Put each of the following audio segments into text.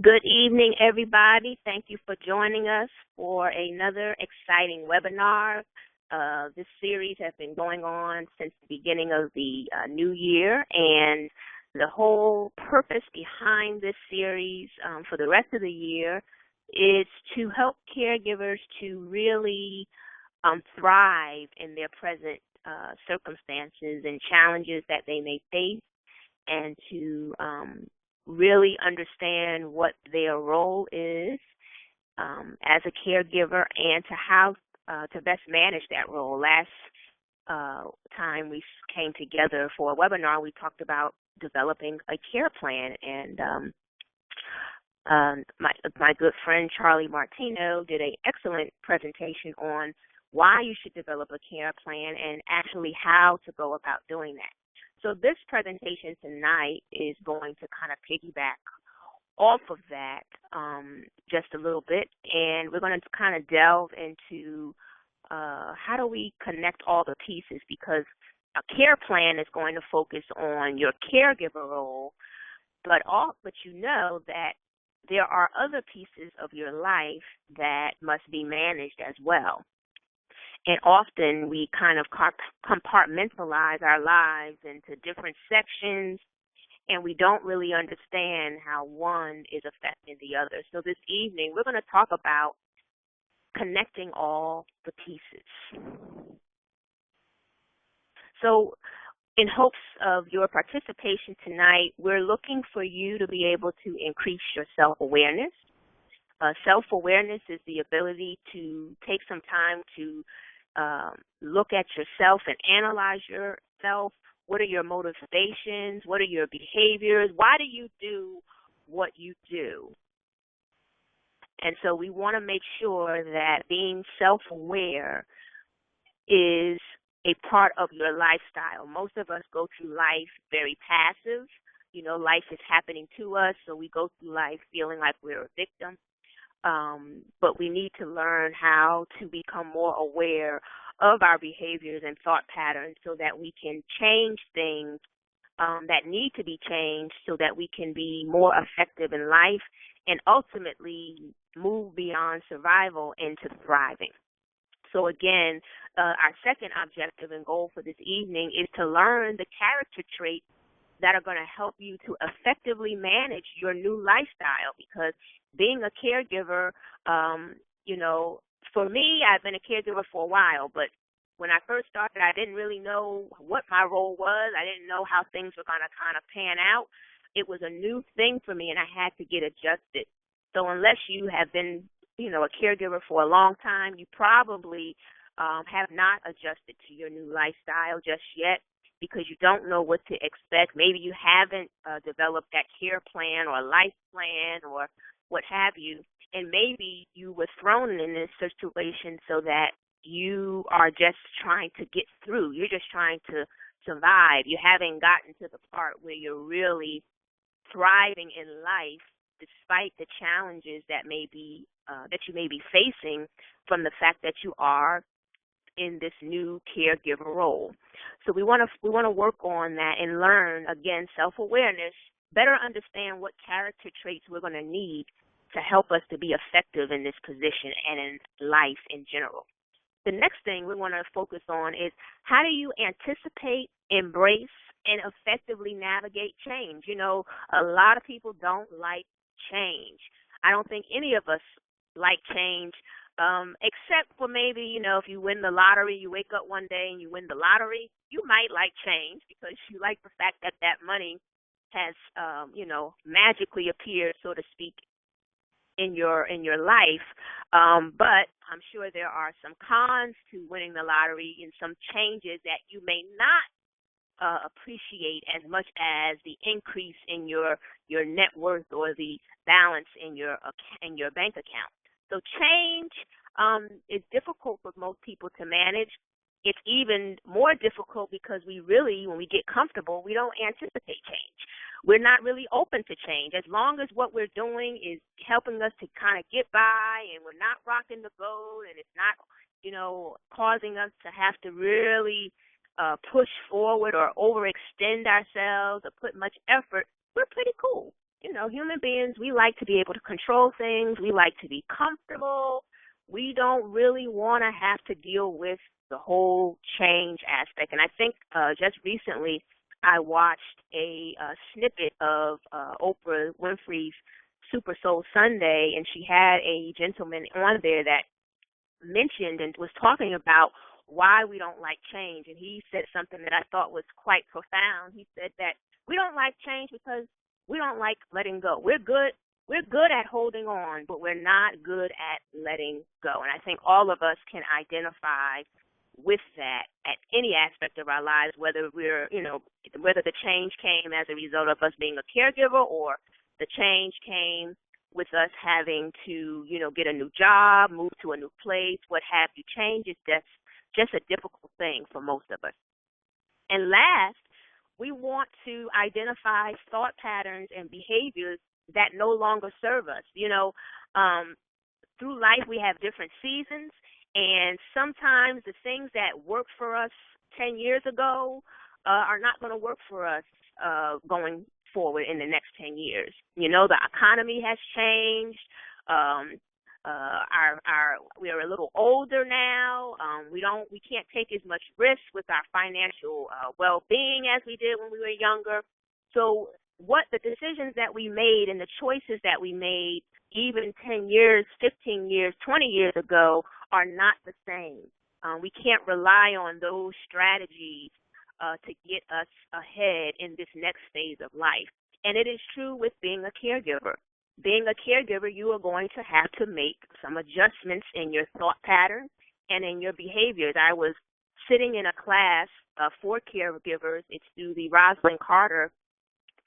Good evening, everybody. Thank you for joining us for another exciting webinar. This series has been going on since the beginning of the new year, and the whole purpose behind this series for the rest of the year is to help caregivers to really thrive in their present circumstances and challenges that they may face, and to really understand what their role is as a caregiver and to how to best manage that role. Last time we came together for a webinar, we talked about developing a care plan, and my good friend Charlie Martino did an excellent presentation on why you should develop a care plan and actually how to go about doing that. So this presentation tonight is going to kind of piggyback off of that just a little bit, and we're going to kind of delve into how do we connect all the pieces, because a care plan is going to focus on your caregiver role, but you know that there are other pieces of your life that must be managed as well. And often we kind of compartmentalize our lives into different sections, and we don't really understand how one is affecting the other. So this evening, we're going to talk about connecting all the pieces. So in hopes of your participation tonight, we're looking for you to be able to increase your self-awareness. Self-awareness is the ability to take some time to look at yourself and analyze yourself. What are your motivations? What are your behaviors? Why do you do what you do? And so we want to make sure that being self-aware is a part of your lifestyle. Most of us go through life very passive. You know, life is happening to us, so we go through life feeling like we're a victim. But we need to learn how to become more aware of our behaviors and thought patterns so that we can change things that need to be changed so that we can be more effective in life and ultimately move beyond survival into thriving. So again, our second objective and goal for this evening is to learn the character traits that are going to help you to effectively manage your new lifestyle, because being a caregiver, for me, I've been a caregiver for a while, but when I first started, I didn't really know what my role was. I didn't know how things were going to kind of pan out. It was a new thing for me, and I had to get adjusted. So unless you have been, a caregiver for a long time, you probably have not adjusted to your new lifestyle just yet, because you don't know what to expect. Maybe you haven't developed that care plan or life plan or what have you, and maybe you were thrown in this situation so that you are just trying to get through. You're just trying to survive. You haven't gotten to the part where you're really thriving in life despite the challenges that you may be facing from the fact that you are in this new caregiver role. So we want to work on that and learn, again, self-awareness, better understand what character traits we're going to need to help us to be effective in this position and in life in general. The next thing we want to focus on is how do you anticipate, embrace, and effectively navigate change? A lot of people don't like change. I don't think any of us like change, except for maybe, if you win the lottery, you wake up one day and you win the lottery, you might like change because you like the fact that that money has, magically appeared, so to speak, in your life. But I'm sure there are some cons to winning the lottery and some changes that you may not appreciate as much as the increase in your net worth or the balance in your bank account. So change is difficult for most people to manage. It's even more difficult because when we get comfortable, we don't anticipate change. We're not really open to change. As long as what we're doing is helping us to kind of get by and we're not rocking the boat and it's not, causing us to have to really push forward or overextend ourselves or put much effort, we're pretty cool. human beings, we like to be able to control things. We like to be comfortable. We don't really want to have to deal with the whole change aspect. And I think just recently I watched a snippet of Oprah Winfrey's Super Soul Sunday, and she had a gentleman on there that mentioned and was talking about why we don't like change. And he said something that I thought was quite profound. He said that we don't like change because we don't like letting go. We're good at holding on, but we're not good at letting go. And I think all of us can identify with that at any aspect of our lives, whether whether the change came as a result of us being a caregiver, or the change came with us having to, get a new job, move to a new place, what have you. Change is just a difficult thing for most of us. And last, we want to identify thought patterns and behaviors that no longer serve us. Through life we have different seasons, and sometimes the things that worked for us 10 years ago are not going to work for us going forward in the next 10 years. The economy has changed. We're a little older now. We can't take as much risk with our financial well-being as we did when we were younger. So what the decisions that we made and the choices that we made even 10 years, 15 years, 20 years ago are not the same. We can't rely on those strategies to get us ahead in this next phase of life. And it is true with being a caregiver. Being a caregiver, you are going to have to make some adjustments in your thought patterns and in your behaviors. I was sitting in a class for caregivers. It's through the Rosalind Carter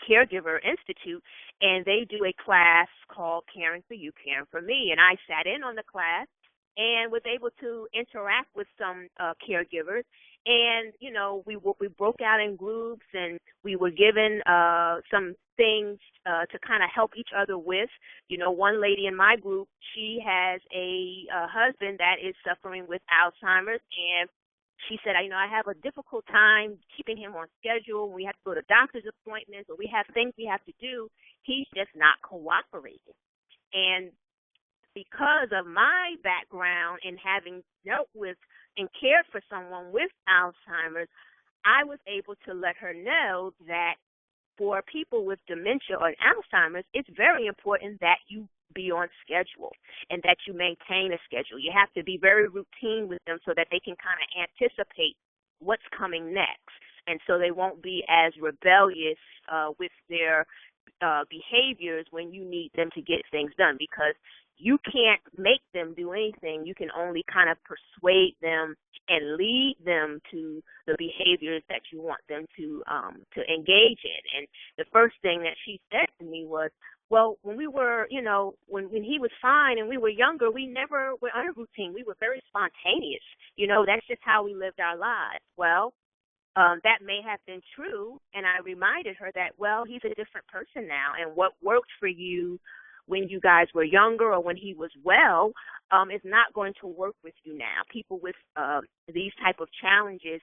Caregiver Institute, and they do a class called Caring for You, Caring for Me. And I sat in on the class and was able to interact with some caregivers. And, we broke out in groups, and we were given some things to kind of help each other with. One lady in my group, she has a husband that is suffering with Alzheimer's, and she said, I have a difficult time keeping him on schedule. We have to go to doctor's appointments, or we have things we have to do. He's just not cooperating. And because of my background in having dealt with and cared for someone with Alzheimer's, I was able to let her know that for people with dementia or Alzheimer's, it's very important that you be on schedule and that you maintain a schedule. You have to be very routine with them so that they can kind of anticipate what's coming next, and so they won't be as rebellious with their behaviors when you need them to get things done, because you can't make them do anything. You can only kind of persuade them and lead them to the behaviors that you want them to engage in. And the first thing that she said to me was, well, when we were, when he was fine and we were younger, we never were on a routine. We were very spontaneous. That's just how we lived our lives. Well, that may have been true, and I reminded her that, well, he's a different person now, and what worked for you when you guys were younger or when he was well is not going to work with you now. People with these type of challenges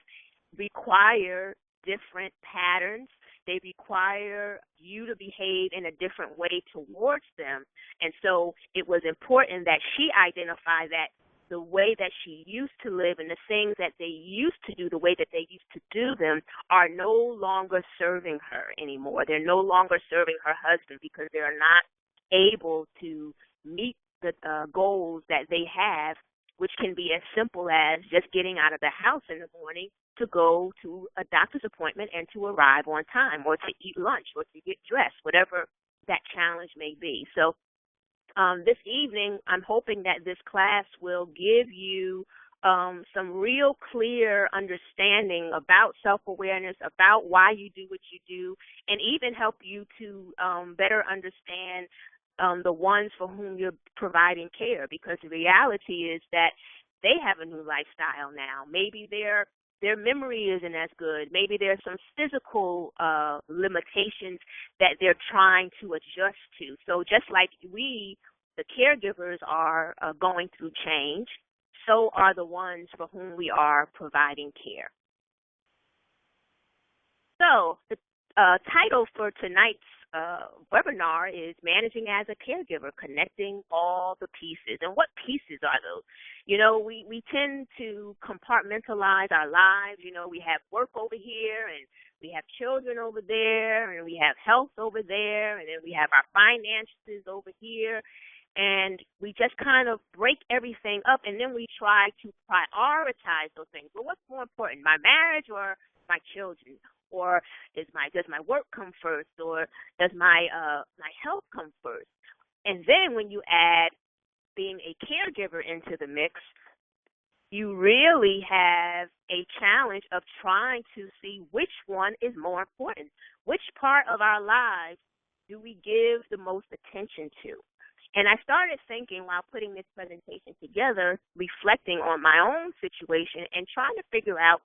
require different patterns. They require you to behave in a different way towards them. And so it was important that she identify that the way that she used to live and the things that they used to do, the way that they used to do them, are no longer serving her anymore. They're no longer serving her husband because they're not able to meet the goals that they have, which can be as simple as just getting out of the house in the morning to go to a doctor's appointment and to arrive on time, or to eat lunch, or to get dressed, whatever that challenge may be. So this evening, I'm hoping that this class will give you some real clear understanding about self-awareness, about why you do what you do, and even help you to better understand the ones for whom you're providing care, because the reality is that they have a new lifestyle now. Maybe their memory isn't as good. Maybe there's some physical limitations that they're trying to adjust to. So just like we, the caregivers, are going through change, so are the ones for whom we are providing care. So the title for tonight's webinar is managing as a caregiver, connecting all the pieces. And what pieces are those? We tend to compartmentalize our lives. We have work over here, and we have children over there, and we have health over there, and then we have our finances over here. And we just kind of break everything up, and then we try to prioritize those things. Well, what's more important, my marriage or my children? Or does my work come first, or does my health come first? And then when you add being a caregiver into the mix, you really have a challenge of trying to see which one is more important. Which part of our lives do we give the most attention to? And I started thinking while putting this presentation together, reflecting on my own situation and trying to figure out,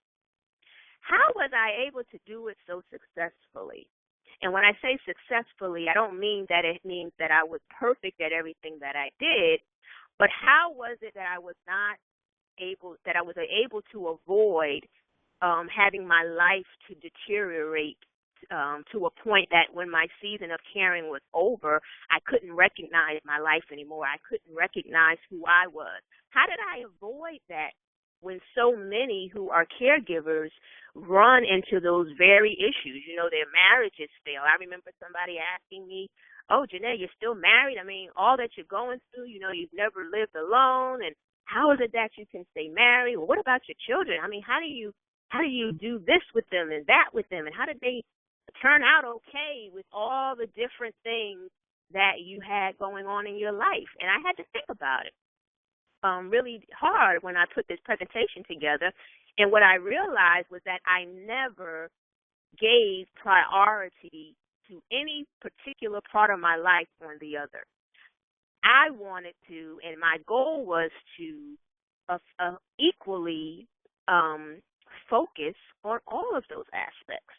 how was I able to do it so successfully? And when I say successfully, I don't mean that it means that I was perfect at everything that I did, but how was it that I was able to avoid having my life to deteriorate to a point that when my season of caring was over, I couldn't recognize my life anymore. I couldn't recognize who I was. How did I avoid that when so many who are caregivers run into those very issues? Their marriages fail. I remember somebody asking me, "Oh, Janae, you're still married? I mean, all that you're going through, you've never lived alone, and how is it that you can stay married? Well, what about your children? I mean, how do you do this with them and that with them, and how did they turn out okay with all the different things that you had going on in your life?" And I had to think about it really hard when I put this presentation together. And what I realized was that I never gave priority to any particular part of my life on the other. I wanted to, and my goal was to equally focus on all of those aspects.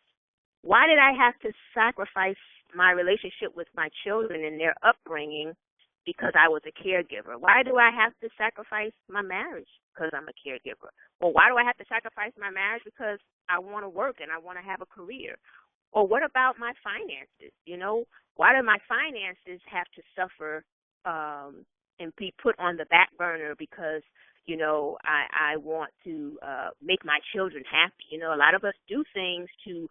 Why did I have to sacrifice my relationship with my children and their upbringing because I was a caregiver? Why do I have to sacrifice my marriage because I'm a caregiver? Or why do I have to sacrifice my marriage because I want to work and I want to have a career? Or what about my finances? Why do my finances have to suffer and be put on the back burner because, I want to make my children happy? A lot of us do things to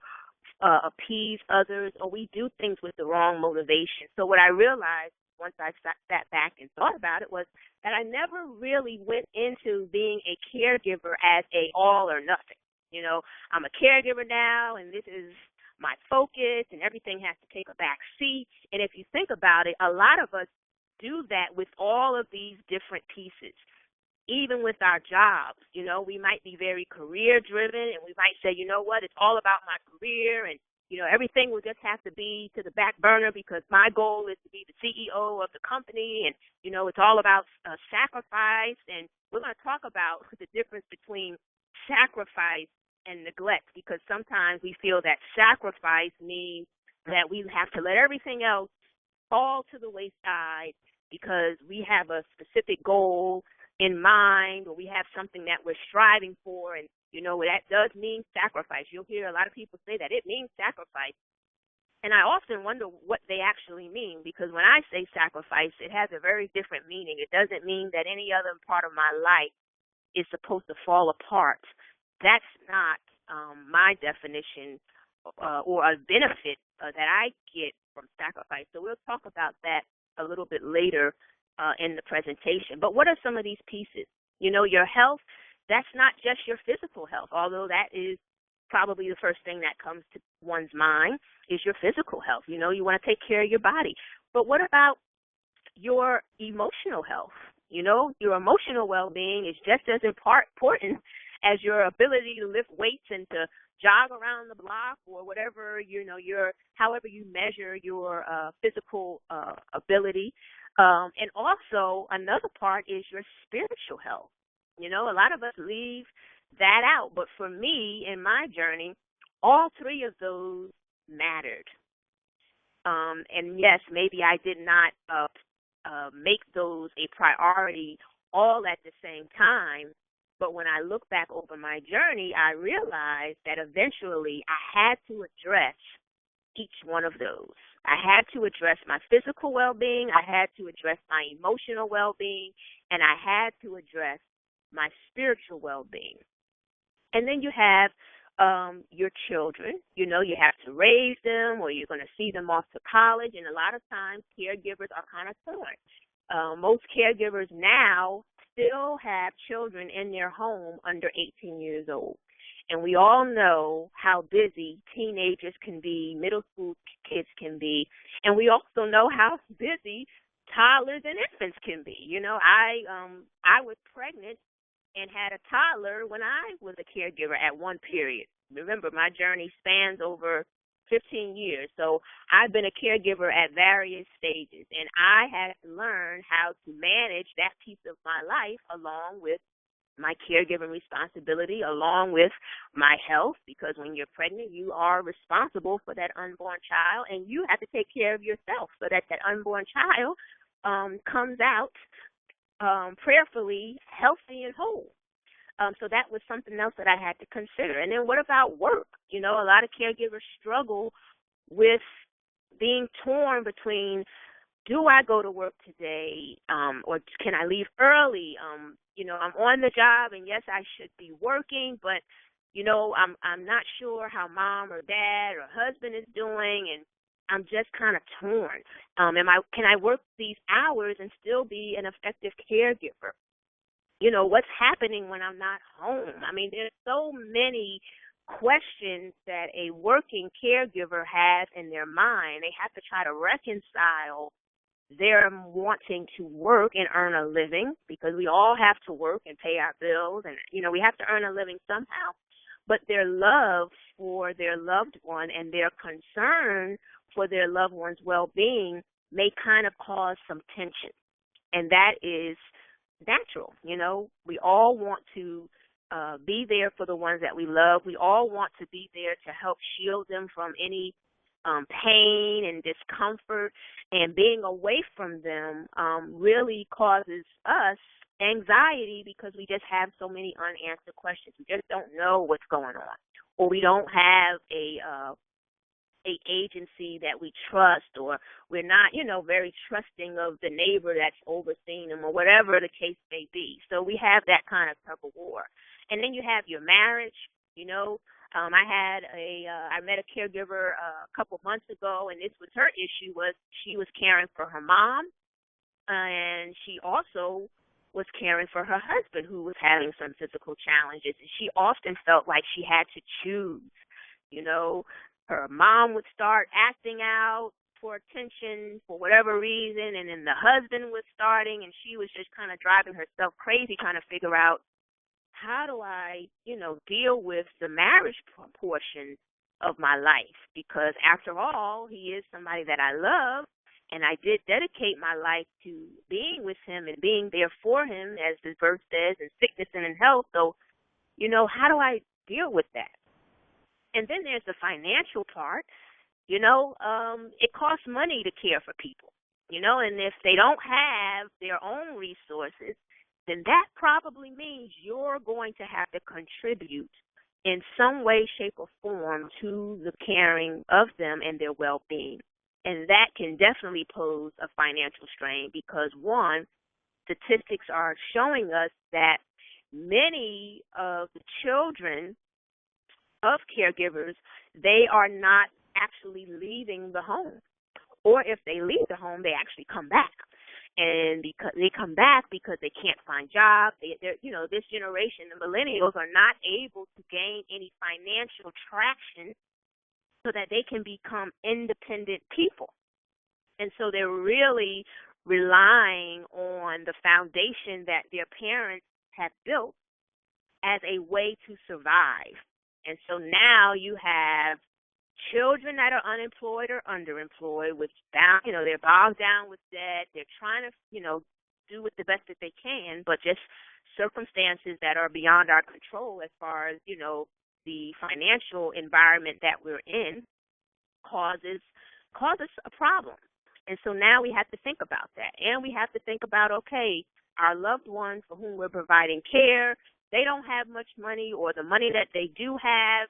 appease others, or we do things with the wrong motivation. So what I realized once I sat back and thought about it was that I never really went into being a caregiver as a all or nothing. I'm a caregiver now, and this is my focus, and everything has to take a back seat. And if you think about it, a lot of us do that with all of these different pieces. Even with our jobs, we might be very career driven, and we might say, it's all about my career, and everything will just have to be to the back burner because my goal is to be the CEO of the company, and it's all about sacrifice. And we're going to talk about the difference between sacrifice and neglect, because sometimes we feel that sacrifice means that we have to let everything else fall to the wayside because we have a specific goal in mind, or we have something that we're striving for, and that does mean sacrifice. You'll hear a lot of people say that it means sacrifice, and I often wonder what they actually mean, because when I say sacrifice, it has a very different meaning. It doesn't mean that any other part of my life is supposed to fall apart. That's not my definition or a benefit that I get from sacrifice. So we'll talk about that a little bit later in the presentation. But what are some of these pieces? Your health, that's not just your physical health, although that is probably the first thing that comes to one's mind is your physical health. You want to take care of your body. But what about your emotional health? Your emotional well-being is just as important as your ability to lift weights and to jog around the block or whatever, however you measure your physical ability. And also another part is your spiritual health. A lot of us leave that out. But for me, in my journey, all three of those mattered. And yes, maybe I did not make those a priority all at the same time. But when I look back over my journey, I realized that eventually I had to address each one of those. I had to address my physical well-being, I had to address my emotional well-being, and I had to address my spiritual well-being. And then you have your children. You know, you have to raise them, or you're going to see them off to college, and a lot of times caregivers are kind of torn. Most caregivers now still have children in their home under 18 years old. And we all know how busy teenagers can be, middle school kids can be, and we also know how busy toddlers and infants can be. You know, I was pregnant and had a toddler when I was a caregiver at one period. Remember, my journey spans over 15 years, so I've been a caregiver at various stages, and I had to learn how to manage that piece of my life along with my caregiving responsibility, along with my health, because when you're pregnant, you are responsible for that unborn child, and you have to take care of yourself so that that unborn child comes out prayerfully healthy and whole. So that was something else that I had to consider. And then what about work? You know, a lot of caregivers struggle with being torn between, do I go to work today, or can I leave early? You know, I'm on the job, and yes, I should be working, but you know, I'm not sure how mom or dad or husband is doing, and I'm just kind of torn. Can I work these hours and still be an effective caregiver? You know, what's happening when I'm not home? I mean, there's so many questions that a working caregiver has in their mind. They have to try to reconcile their wanting to work and earn a living, because we all have to work and pay our bills, and, you know, we have to earn a living somehow. But their love for their loved one and their concern for their loved one's well-being may kind of cause some tension. And that is natural. You know, we all want to be there for the ones that we love. We all want to be there to help shield them from any pain and discomfort, and being away from them really causes us anxiety, because we just have so many unanswered questions. We just don't know what's going on, or we don't have a agency that we trust, or we're not, you know, very trusting of the neighbor that's overseeing them, or whatever the case may be. So we have that kind of tug of war. And then you have your marriage. You know, I met a caregiver a couple months ago, and this was her issue, was she was caring for her mom, and she also was caring for her husband, who was having some physical challenges. And she often felt like she had to choose. You know, her mom would start acting out for attention for whatever reason, and then the husband was starting, and she was just kind of driving herself crazy trying to figure out, how do I, you know, deal with the marriage portion of my life? Because after all, he is somebody that I love, and I did dedicate my life to being with him and being there for him, as the verse says, in sickness and in health. So, you know, how do I deal with that? And then there's the financial part. You know, it costs money to care for people, you know, and if they don't have their own resources, then that probably means you're going to have to contribute in some way, shape, or form to the caring of them and their well-being. And that can definitely pose a financial strain, because, one, statistics are showing us that many of the children of caregivers, they are not actually leaving the home. Or if they leave the home, they actually come back. And because they come back because they can't find jobs, they're, you know, this generation, the millennials, are not able to gain any financial traction so that they can become independent people. And so they're really relying on the foundation that their parents have built as a way to survive. And so now you have children that are unemployed or underemployed, which, you know, they're bogged down with debt. They're trying to, you know, do with the best that they can, but just circumstances that are beyond our control as far as, you know, the financial environment that we're in causes a problem. And so now we have to think about that. And we have to think about, okay, our loved ones for whom we're providing care, they don't have much money, or the money that they do have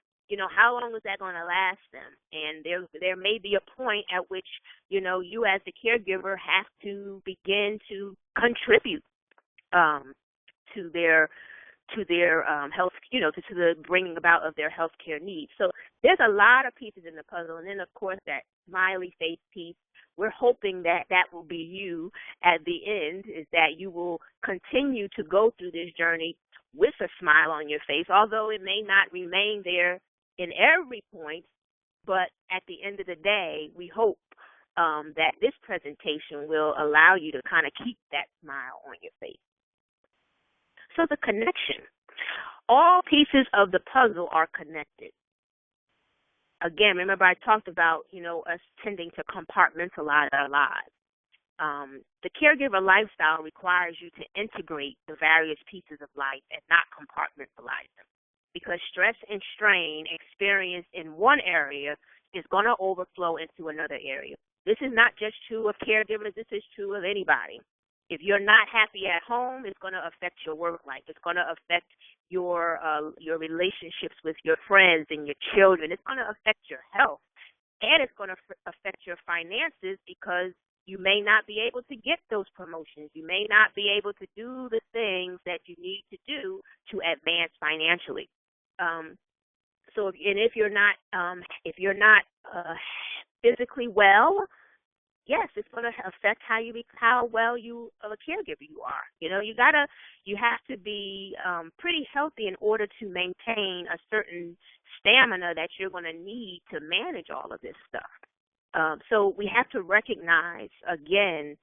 how long is that going to last them? And there may be a point at which, you as the caregiver have to begin to contribute um, to their health, to the bringing about of their health care needs. So there's a lot of pieces in the puzzle. And then, of course, that smiley face piece, we're hoping that that will be you at the end, is that you will continue to go through this journey with a smile on your face, although it may not remain there in every point. But at the end of the day, we hope that this presentation will allow you to kind of keep that smile on your face. So the connection. All pieces of the puzzle are connected. Again, remember I talked about, us tending to compartmentalize our lives. The caregiver lifestyle requires you to integrate the various pieces of life and not compartmentalize them, because stress and strain experienced in one area is going to overflow into another area. This is not just true of caregivers. This is true of anybody. If you're not happy at home, it's going to affect your work life. It's going to affect your relationships with your friends and your children. It's going to affect your health, and it's going to affect your finances, because you may not be able to get those promotions. You may not be able to do the things that you need to do to advance financially. If you're not physically well, yes, it's going to affect how well of a caregiver you are. You have to be pretty healthy in order to maintain a certain stamina that you're going to need to manage all of this stuff. So we have to recognize, again,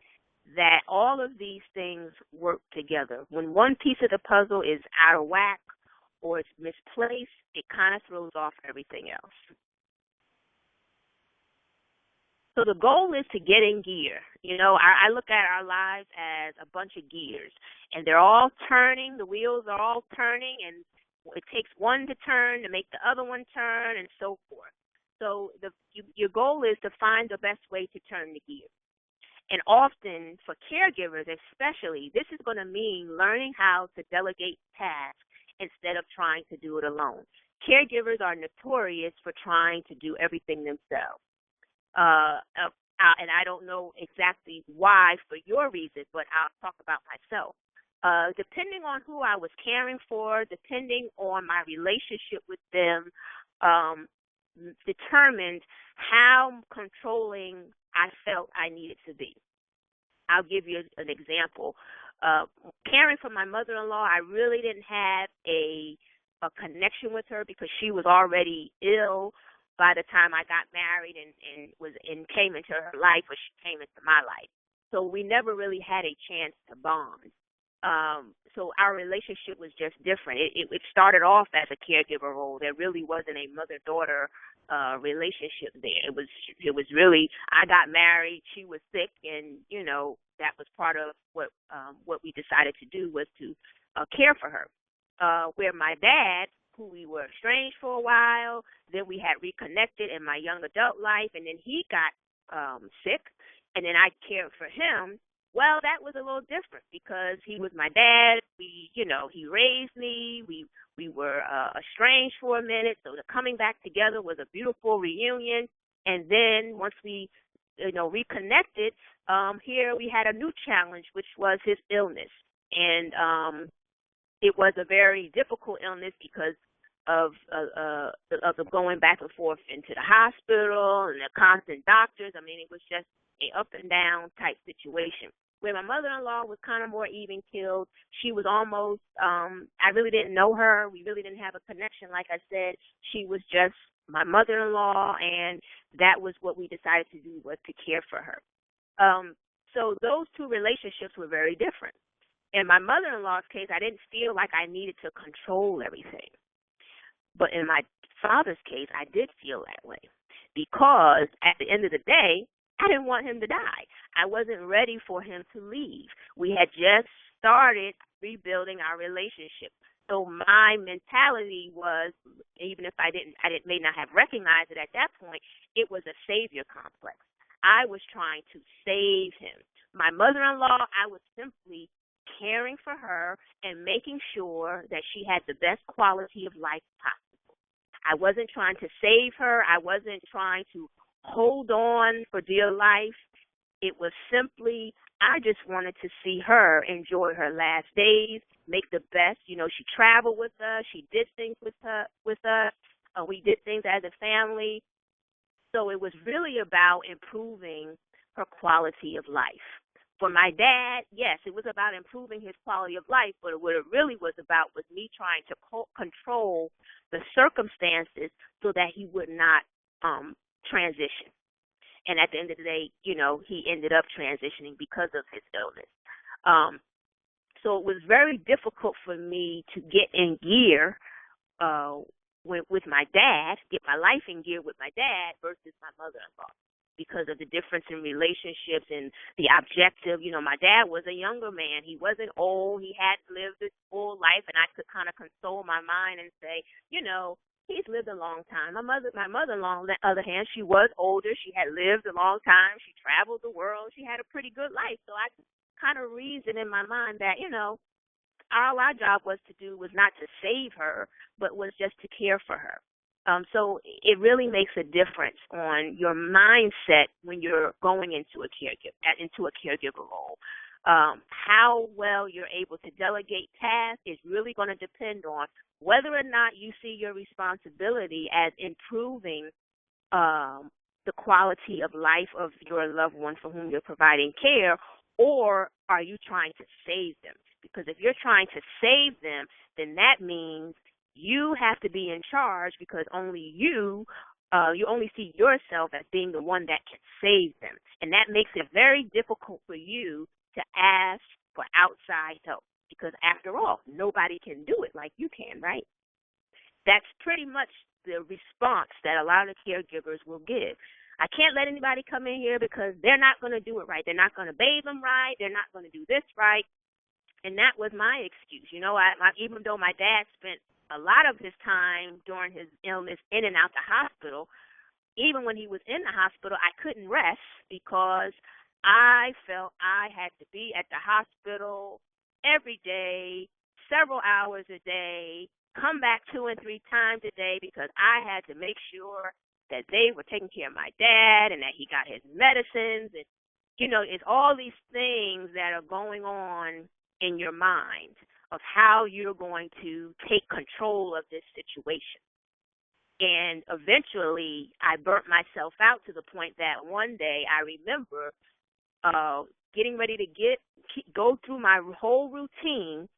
that all of these things work together. When one piece of the puzzle is out of whack or it's misplaced, it kind of throws off everything else. So the goal is to get in gear. I look at our lives as a bunch of gears, and they're all turning. The wheels are all turning, and it takes one to turn to make the other one turn, and so forth. So your goal is to find the best way to turn the gear. And often, for caregivers especially, this is going to mean learning how to delegate tasks instead of trying to do it alone. Caregivers are notorious for trying to do everything themselves. And I don't know exactly why for your reason, but I'll talk about myself. Depending on who I was caring for, depending on my relationship with them, determined how controlling I felt I needed to be. I'll give you an example. Caring for my mother-in-law, I really didn't have a connection with her because she was already ill by the time I got married and came into her life, or she came into my life. So we never really had a chance to bond. So our relationship was just different. It started off as a caregiver role. There really wasn't a mother-daughter relationship there. It was really, I got married, she was sick, and that was part of what we decided to do, was to care for her. Where my dad, who we were estranged for a while, then we had reconnected in my young adult life, and then he got sick, and then I cared for him. Well, that was a little different because he was my dad. He raised me. We were estranged for a minute, so the coming back together was a beautiful reunion. And then once we, reconnected, here we had a new challenge, which was his illness, and it was a very difficult illness because of the going back and forth into the hospital and the constant doctors. I mean, it was just a up and down type situation. Where my mother-in-law was kind of more even-keeled. She was almost, I really didn't know her. We really didn't have a connection. Like I said, she was just my mother-in-law, and that was what we decided to do, was to care for her. So those two relationships were very different. In my mother-in-law's case, I didn't feel like I needed to control everything. But in my father's case, I did feel that way, because at the end of the day, I didn't want him to die. I wasn't ready for him to leave. We had just started rebuilding our relationship. So my mentality was, even if I may not have recognized it at that point, it was a savior complex. I was trying to save him. My mother-in-law, I was simply caring for her and making sure that she had the best quality of life possible. I wasn't trying to save her. I wasn't trying to hold on for dear life. It was simply, I just wanted to see her enjoy her last days, make the best. She traveled with us. She did things with us. We did things as a family. So it was really about improving her quality of life. For my dad, yes, it was about improving his quality of life, but what it really was about was me trying to control the circumstances so that he would not transition. And at the end of the day, he ended up transitioning because of his illness. So it was very difficult for me to get in gear with my dad, get my life in gear with my dad versus my mother-in-law because of the difference in relationships and the objective. My dad was a younger man. He wasn't old. He had lived his full life, and I could kind of console my mind and say, he's lived a long time. My mother-in-law, on the other hand, she was older. She had lived a long time. She traveled the world. She had a pretty good life. So I kind of reasoned in my mind that, all our job was to do was not to save her, but was just to care for her. So it really makes a difference on your mindset when you're going into a caregiver role. How well you're able to delegate tasks is really going to depend on whether or not you see your responsibility as improving the quality of life of your loved one for whom you're providing care, or are you trying to save them? Because if you're trying to save them, then that means you have to be in charge because only you only see yourself as being the one that can save them. And that makes it very difficult for you to ask for outside help because, after all, nobody can do it like you can, right? That's pretty much the response that a lot of caregivers will give. I can't let anybody come in here because they're not going to do it right. They're not going to bathe them right. They're not going to do this right. And that was my excuse. Even though my dad spent a lot of his time during his illness in and out the hospital, even when he was in the hospital, I couldn't rest because I felt I had to be at the hospital every day, several hours a day, come back 2 and 3 times a day because I had to make sure that they were taking care of my dad and that he got his medicines. And, it's all these things that are going on in your mind of how you're going to take control of this situation. And eventually I burnt myself out to the point that one day I remember getting ready to go through my whole routine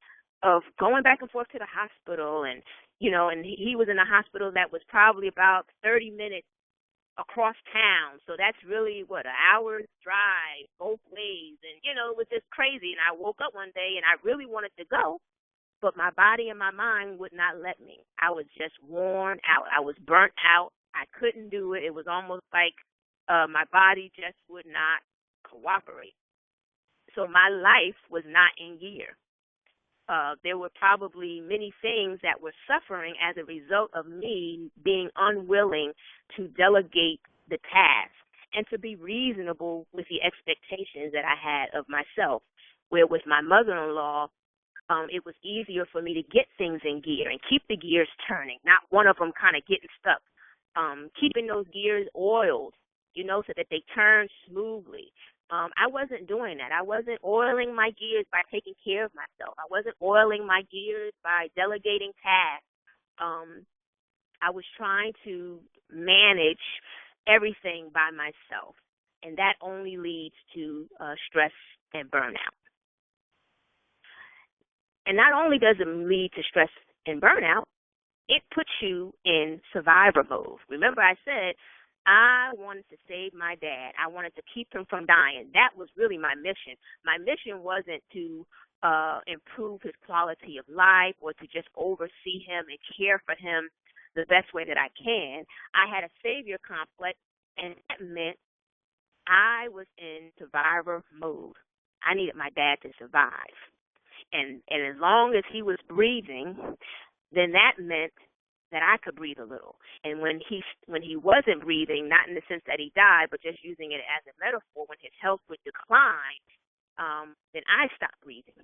of going back and forth to the hospital. And, and he was in a hospital that was probably about 30 minutes across town. So that's really, an hour's drive both ways. And, it was just crazy. And I woke up one day and I really wanted to go, but my body and my mind would not let me. I was just worn out. I was burnt out. I couldn't do it. It was almost like my body just would not cooperate. So my life was not in gear. There were probably many things that were suffering as a result of me being unwilling to delegate the task and to be reasonable with the expectations that I had of myself. Where with my mother-in-law, it was easier for me to get things in gear and keep the gears turning, not one of them kind of getting stuck. Keeping those gears oiled, so that they turn smoothly. I wasn't doing that. I wasn't oiling my gears by taking care of myself. I wasn't oiling my gears by delegating tasks. I was trying to manage everything by myself, and that only leads to stress and burnout. And not only does it lead to stress and burnout, it puts you in survivor mode. Remember I said I wanted to save my dad. I wanted to keep him from dying. That was really my mission. My mission wasn't to improve his quality of life or to just oversee him and care for him the best way that I can. I had a savior complex, and that meant I was in survivor mode. I needed my dad to survive. And as long as he was breathing, then that meant that I could breathe a little. And when he wasn't breathing, not in the sense that he died, but just using it as a metaphor, when his health would decline, then I stopped breathing.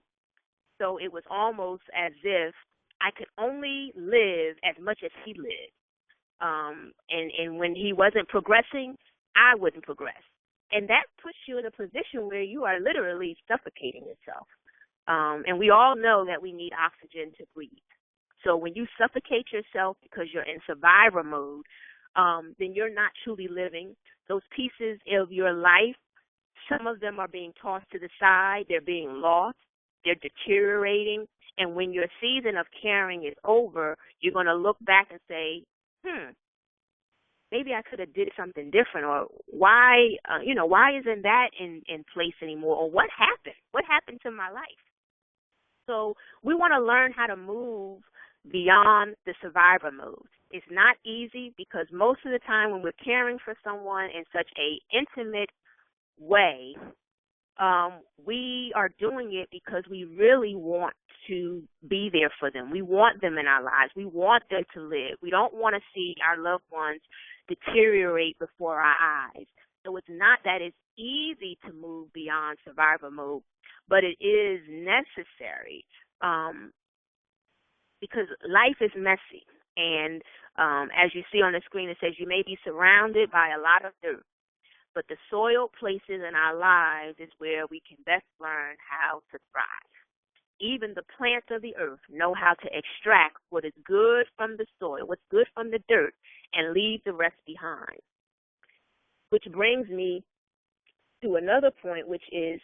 So it was almost as if I could only live as much as he lived. And when he wasn't progressing, I wouldn't progress. And that puts you in a position where you are literally suffocating yourself. And we all know that we need oxygen to breathe. So when you suffocate yourself because you're in survivor mode, then you're not truly living. Those pieces of your life, some of them are being tossed to the side. They're being lost. They're deteriorating. And when your season of caring is over, you're going to look back and say, maybe I could have did something different, or why isn't that in place anymore, or what happened? What happened to my life? So we want to learn how to move beyond the survivor mode. It's not easy because most of the time when we're caring for someone in such a intimate way, we are doing it because we really want to be there for them. We want them in our lives. We want them to live. We don't want to see our loved ones deteriorate before our eyes. So it's not that it's easy to move beyond survivor mode, but it is necessary because life is messy. And as you see on the screen, it says you may be surrounded by a lot of dirt, but the soil places in our lives is where we can best learn how to thrive. Even the plants of the earth know how to extract what is good from the soil, what's good from the dirt, and leave the rest behind. Which brings me to another point, which is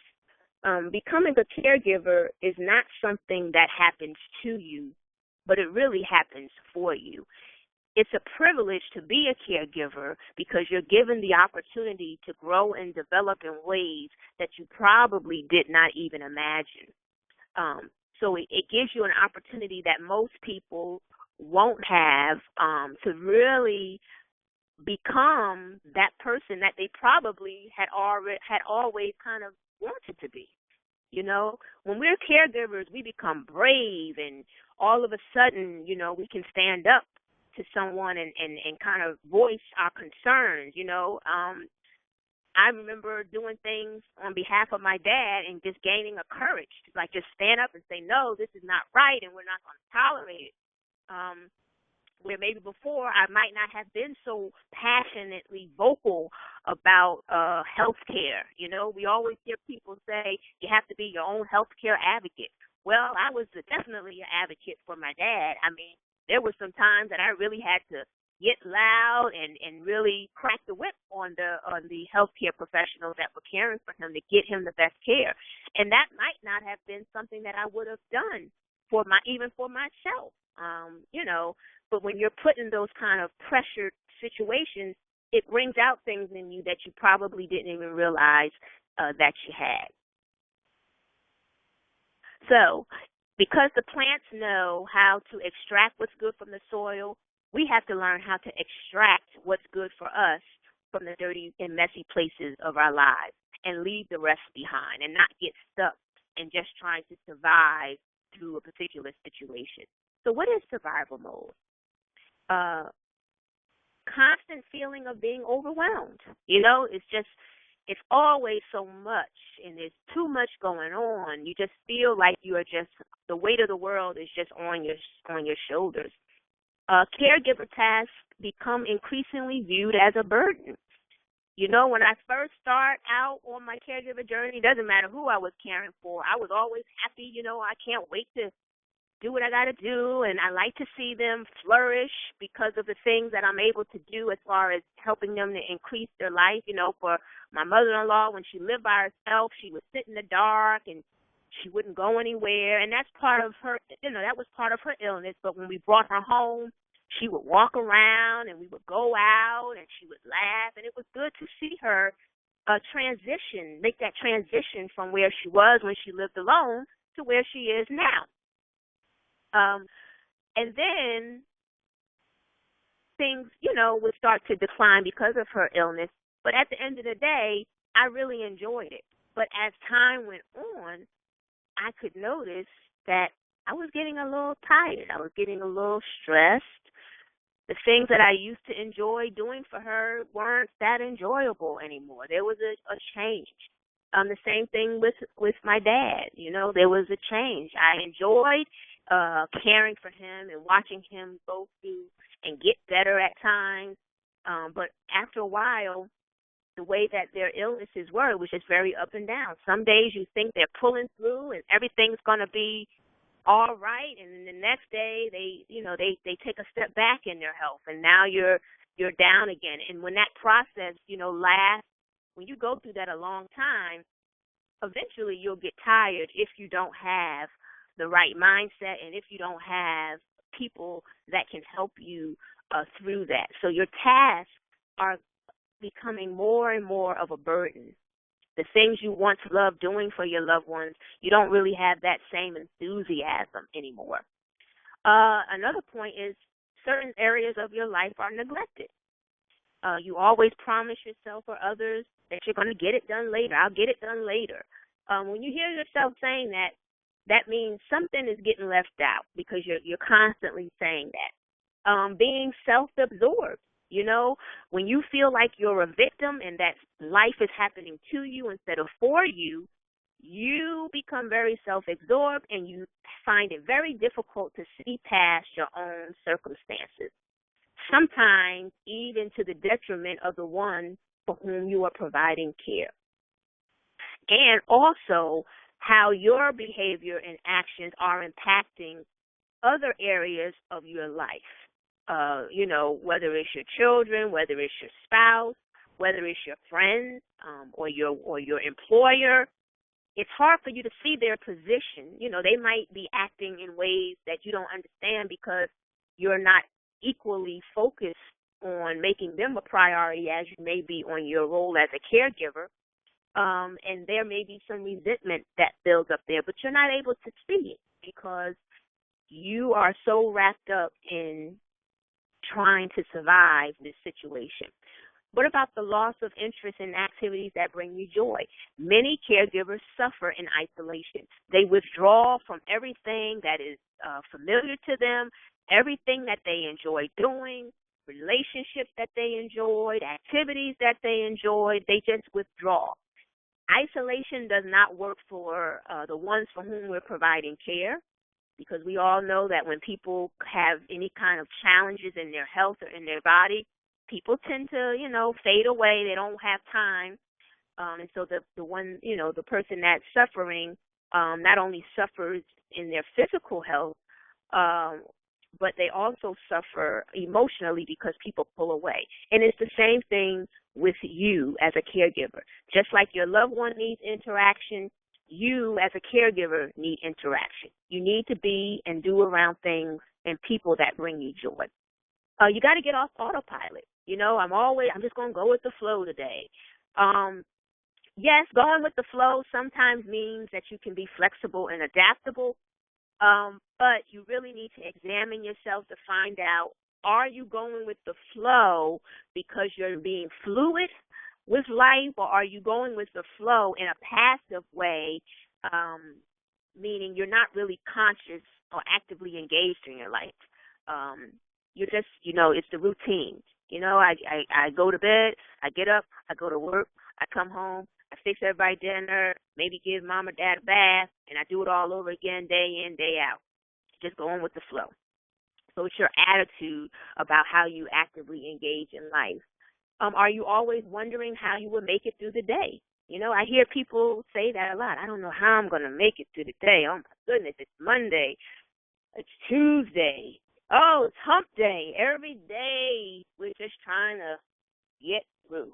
becoming a caregiver is not something that happens to you, but it really happens for you. It's a privilege to be a caregiver because you're given the opportunity to grow and develop in ways that you probably did not even imagine. So it gives you an opportunity that most people won't have to really become that person that they probably had always kind of wanted to be. You know, when we're caregivers, we become brave, and all of a sudden, we can stand up to someone and kind of voice our concerns. I remember doing things on behalf of my dad and just gaining a courage to just stand up and say, no, this is not right and we're not going to tolerate it. Where maybe before I might not have been so passionately vocal about health care. We always hear people say you have to be your own health care advocate. Well, I was definitely an advocate for my dad. I mean, there were some times that I really had to get loud and really crack the whip on the healthcare professionals that were caring for him to get him the best care. And that might not have been something that I would have done even for myself. But when you're put in those kind of pressured situations, it brings out things in you that you probably didn't even realize that you had. So, because the plants know how to extract what's good from the soil, we have to learn how to extract what's good for us from the dirty and messy places of our lives and leave the rest behind and not get stuck in just trying to survive through a particular situation. So what is survival mode? Constant feeling of being overwhelmed. It's always so much, and there's too much going on. You just feel like the weight of the world is just on your shoulders. Caregiver tasks become increasingly viewed as a burden. When I first start out on my caregiver journey, it doesn't matter who I was caring for, I was always happy. I can't wait to do what I got to do, and I like to see them flourish because of the things that I'm able to do as far as helping them to increase their life. For my mother-in-law, when she lived by herself, she would sit in the dark and she wouldn't go anywhere, and that's part of her, that was part of her illness. But when we brought her home, she would walk around and we would go out and she would laugh, and it was good to see her make that transition from where she was when she lived alone to where she is now. And then things, would start to decline because of her illness. But at the end of the day, I really enjoyed it. But as time went on, I could notice that I was getting a little tired. I was getting a little stressed. The things that I used to enjoy doing for her weren't that enjoyable anymore. There was a change. The same thing with my dad. There was a change. I enjoyed caring for him and watching him go through and get better at times. But after a while, the way that their illnesses were, it was just very up and down. Some days you think they're pulling through and everything's going to be all right, and then the next day they take a step back in their health, and now you're down again. And when that process lasts, when you go through that a long time, eventually you'll get tired if you don't have the right mindset and if you don't have people that can help you through that. So your tasks are becoming more and more of a burden. The things you once loved doing for your loved ones, you don't really have that same enthusiasm anymore. Another point is certain areas of your life are neglected. You always promise yourself or others that you're going to get it done later. I'll get it done later. When you hear yourself saying that, that means something is getting left out because you're constantly saying that. Being self-absorbed. When you feel like you're a victim and that life is happening to you instead of for you, you become very self-absorbed and you find it very difficult to see past your own circumstances, sometimes even to the detriment of the one for whom you are providing care. And also how your behavior and actions are impacting other areas of your life. Whether it's your children, whether it's your spouse, whether it's your friends, or your employer. It's hard for you to see their position. They might be acting in ways that you don't understand because you're not equally focused on making them a priority as you may be on your role as a caregiver. And there may be some resentment that builds up there, but you're not able to see it because you are so wrapped up in trying to survive this situation. What about the loss of interest in activities that bring you joy? Many caregivers suffer in isolation. They withdraw from everything that is familiar to them, everything that they enjoy doing, relationships that they enjoyed, activities that they enjoyed. They just withdraw. Isolation does not work for the ones for whom we're providing care, because we all know that when people have any kind of challenges in their health or in their body, people tend to, fade away. They don't have time. And so the person that's suffering not only suffers in their physical health, but they also suffer emotionally because people pull away. And it's the same thing with you as a caregiver. Just like your loved one needs interaction, you as a caregiver need interaction. You need to be and do around things and people that bring you joy. You got to get off autopilot. I'm just going to go with the flow today. Yes, going with the flow sometimes means that you can be flexible and adaptable, but you really need to examine yourself to find out, are you going with the flow because you're being fluid with life, or are you going with the flow in a passive way, meaning you're not really conscious or actively engaged in your life? You're just, it's the routine. I go to bed, I get up, I go to work, I come home, I fix everybody dinner, maybe give mom or dad a bath, and I do it all over again day in, day out. Just going with the flow. So it's your attitude about how you actively engage in life. Are you always wondering how you will make it through the day? I hear people say that a lot. I don't know how I'm going to make it through the day. Oh, my goodness, it's Monday. It's Tuesday. Oh, it's hump day. Every day we're just trying to get through.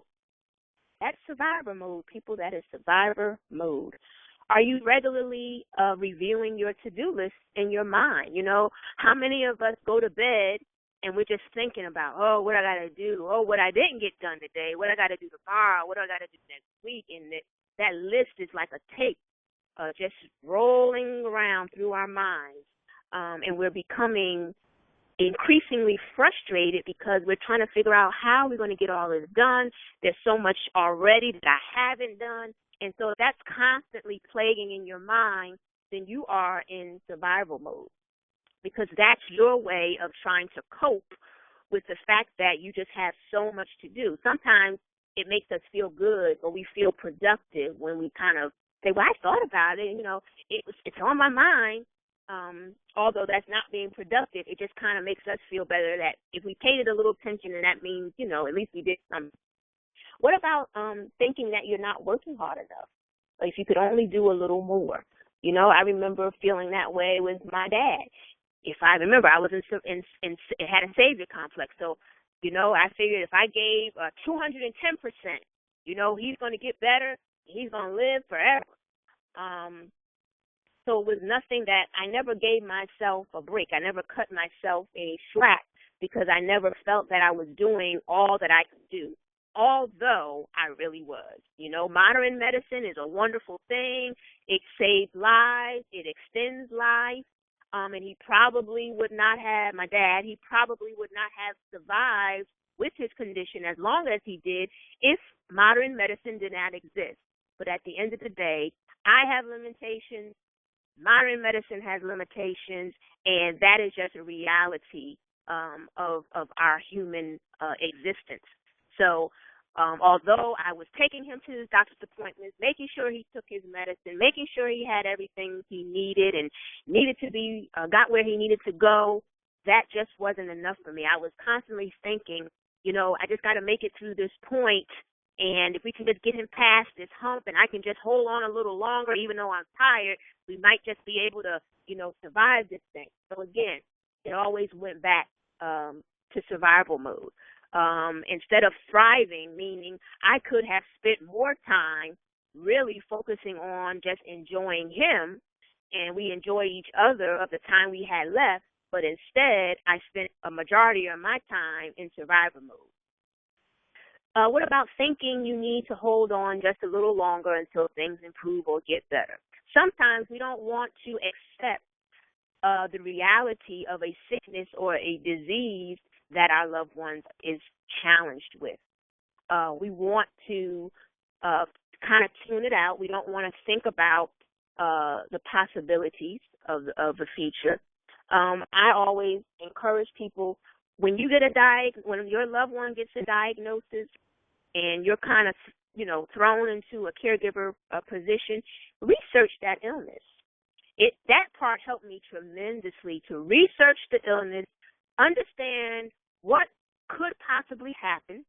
That's survivor mode, people. That is survivor mode. Are you regularly reviewing your to-do list in your mind? How many of us go to bed and we're just thinking about, oh, what I got to do, oh, what I didn't get done today, what I got to do tomorrow, what I got to do next week, and that list is like a tape just rolling around through our minds, and we're becoming increasingly frustrated because we're trying to figure out how we're going to get all this done. There's so much already that I haven't done, and so if that's constantly plaguing in your mind, then you are in survival mode, because that's your way of trying to cope with the fact that you just have so much to do. Sometimes it makes us feel good, or we feel productive when we kind of say, well, I thought about it, it's on my mind, Although that's not being productive, it just kind of makes us feel better that if we paid it a little attention, and that means, at least we did something. What about thinking that you're not working hard enough? Like, if you could only do a little more. I remember feeling that way with my dad. If I remember, I was it had a savior complex. So, I figured if I gave 210%, he's going to get better. He's going to live forever. So it was nothing that I never gave myself a break. I never cut myself any slack because I never felt that I was doing all that I could do, although I really was. Modern medicine is a wonderful thing. It saves lives. It extends life. And he probably would not have, my dad, he probably would not have survived with his condition as long as he did if modern medicine did not exist. But at the end of the day, I have limitations. Modern medicine has limitations, and that is just a reality of our human existence. So although I was taking him to his doctor's appointments, making sure he took his medicine, making sure he had everything he needed and needed to be, got where he needed to go, that just wasn't enough for me. I was constantly thinking, I just got to make it through this point, and if we can just get him past this hump and I can just hold on a little longer, even though I'm tired, we might just be able to, survive this thing. So again, it always went back to survival mode. Instead of thriving, meaning I could have spent more time really focusing on just enjoying him, and we enjoy each other of the time we had left, but instead I spent a majority of my time in survival mode. What about thinking you need to hold on just a little longer until things improve or get better? Sometimes we don't want to accept the reality of a sickness or a disease that our loved ones is challenged with. We want to kind of tune it out. We don't want to think about the possibilities of the future. I always encourage people, when you get when your loved one gets a diagnosis and you're kind of, thrown into a caregiver position, research that illness. That part helped me tremendously to research the illness, understand what could possibly happen,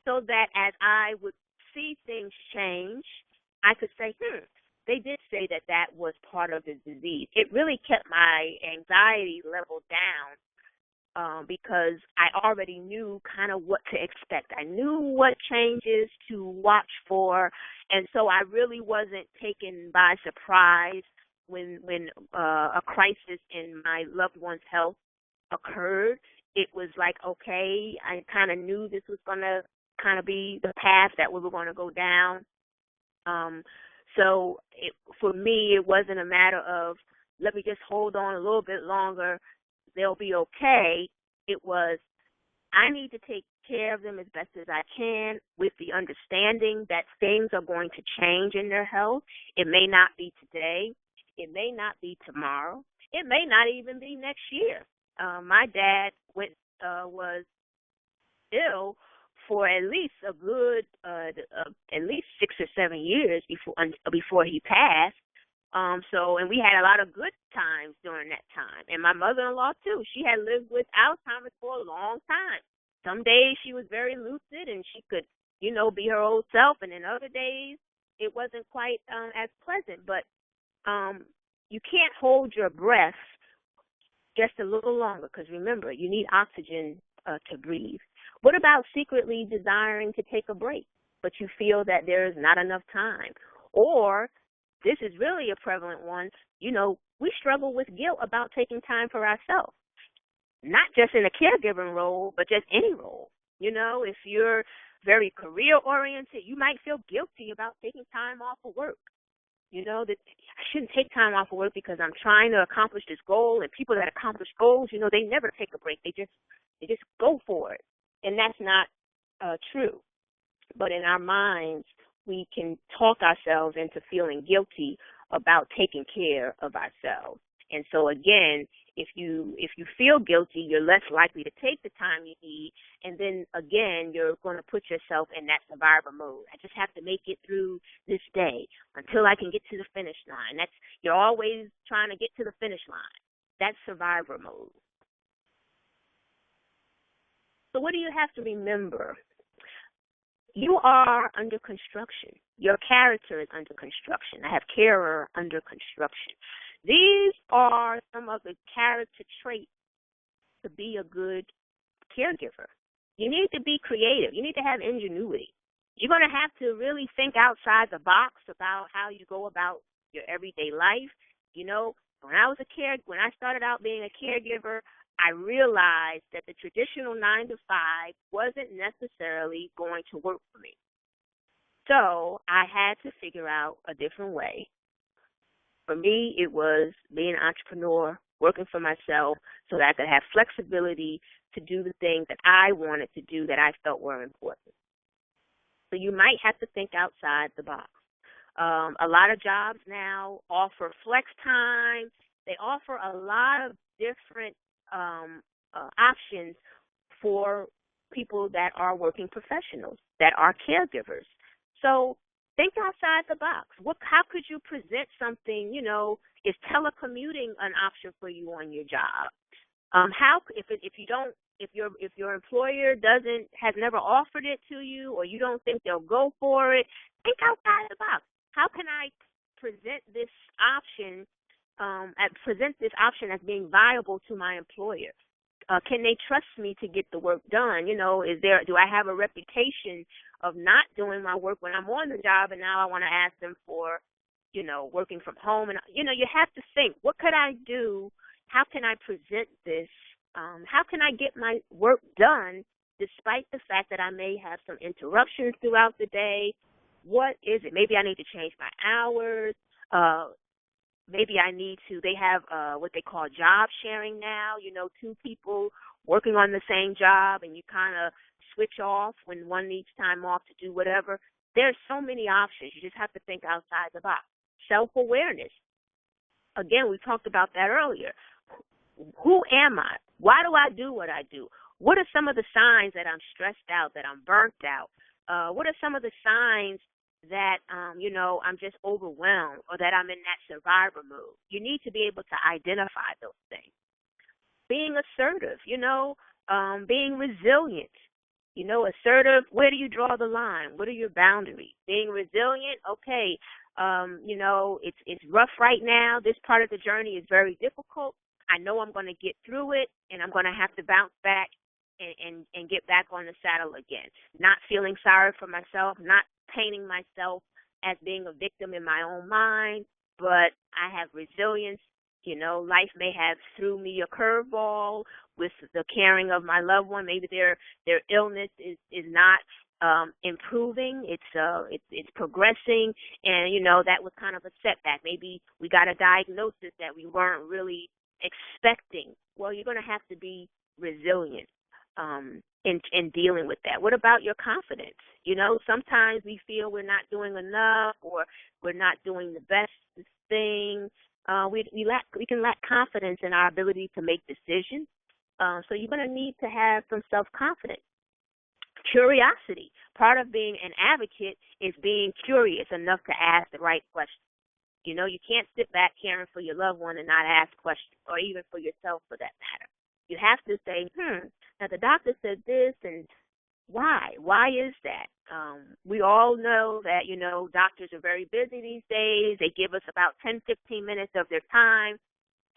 so that as I would see things change, I could say, they did say that was part of the disease. It really kept my anxiety level down because I already knew kind of what to expect. I knew what changes to watch for, and so I really wasn't taken by surprise when a crisis in my loved one's health occurred. It was like, okay, I kind of knew this was going to kind of be the path that we were going to go down. So for me, it wasn't a matter of, let me just hold on a little bit longer, they'll be okay. It was, I need to take care of them as best as I can with the understanding that things are going to change in their health. It may not be today. It may not be tomorrow. It may not even be next year. My dad was ill for at least a good, at least 6 or 7 years before he passed. And we had a lot of good times during that time. And my mother-in-law too. She had lived with Alzheimer's for a long time. Some days she was very lucid and she could, be her old self. And then other days it wasn't quite as pleasant. But you can't hold your breath just a little longer, because remember, you need oxygen to breathe. What about secretly desiring to take a break, but you feel that there's not enough time? Or, this is really a prevalent one, we struggle with guilt about taking time for ourselves, not just in a caregiving role, but just any role. If you're very career-oriented, you might feel guilty about taking time off of work. That I shouldn't take time off of work because I'm trying to accomplish this goal, and people that accomplish goals, they never take a break. They just go for it. And that's not true. But in our minds, we can talk ourselves into feeling guilty about taking care of ourselves. And so again, if you feel guilty, you're less likely to take the time you need, and then again, you're going to put yourself in that survivor mode. I just have to make it through this day until I can get to the finish line. You're always trying to get to the finish line. That's survivor mode. So what do you have to remember? You are under construction. Your character is under construction. I have carer under construction. These are some of the character traits to be a good caregiver. You need to be creative. You need to have ingenuity. You're going to have to really think outside the box about how you go about your everyday life. You know, when I started out being a caregiver, I realized that the traditional 9 to 5 wasn't necessarily going to work for me. So I had to figure out a different way. For me, it was being an entrepreneur, working for myself so that I could have flexibility to do the things that I wanted to do that I felt were important. So you might have to think outside the box. A lot of jobs now offer flex time. They offer a lot of different options for people that are working professionals, that are caregivers. So think outside the box. How could you present something? Is telecommuting an option for you on your job? If your employer has never offered it to you, or you don't think they'll go for it, think outside the box. How can I present this option? Present this option as being viable to my employer? Can they trust me to get the work done? Do I have a reputation of not doing my work when I'm on the job, and now I want to ask them for, working from home? And, you have to think, what could I do? How can I present this? How can I get my work done despite the fact that I may have some interruptions throughout the day? What is it? Maybe I need to change my hours. Maybe I need to, they have what they call job sharing now, 2 people working on the same job, and you kind of switch off when one needs time off to do whatever. There's so many options. You just have to think outside the box. Self-awareness. Again, we talked about that earlier. Who am I? Why do I do what I do? What are some of the signs that I'm stressed out, that I'm burnt out? What are some of the signs that, I'm just overwhelmed, or that I'm in that survivor mode? You need to be able to identify those things. Being assertive, being resilient. Assertive, where do you draw the line? What are your boundaries? Being resilient, okay, it's rough right now. This part of the journey is very difficult. I know I'm going to get through it, and I'm going to have to bounce back and get back on the saddle again. Not feeling sorry for myself, not painting myself as being a victim in my own mind, but I have resilience. Life may have threw me a curveball with the caring of my loved one. Maybe their illness is not improving. It's progressing, and that was kind of a setback. Maybe we got a diagnosis that we weren't really expecting. Well, you're going to have to be resilient in dealing with that. What about your confidence? Sometimes we feel we're not doing enough, or we're not doing the best thing. We can lack confidence in our ability to make decisions. So you're going to need to have some self-confidence. Curiosity. Part of being an advocate is being curious enough to ask the right questions. You can't sit back caring for your loved one and not ask questions, or even for yourself for that matter. You have to say, now the doctor said this, and why? Why is that? We all know that, doctors are very busy these days. They give us about 10, 15 minutes of their time.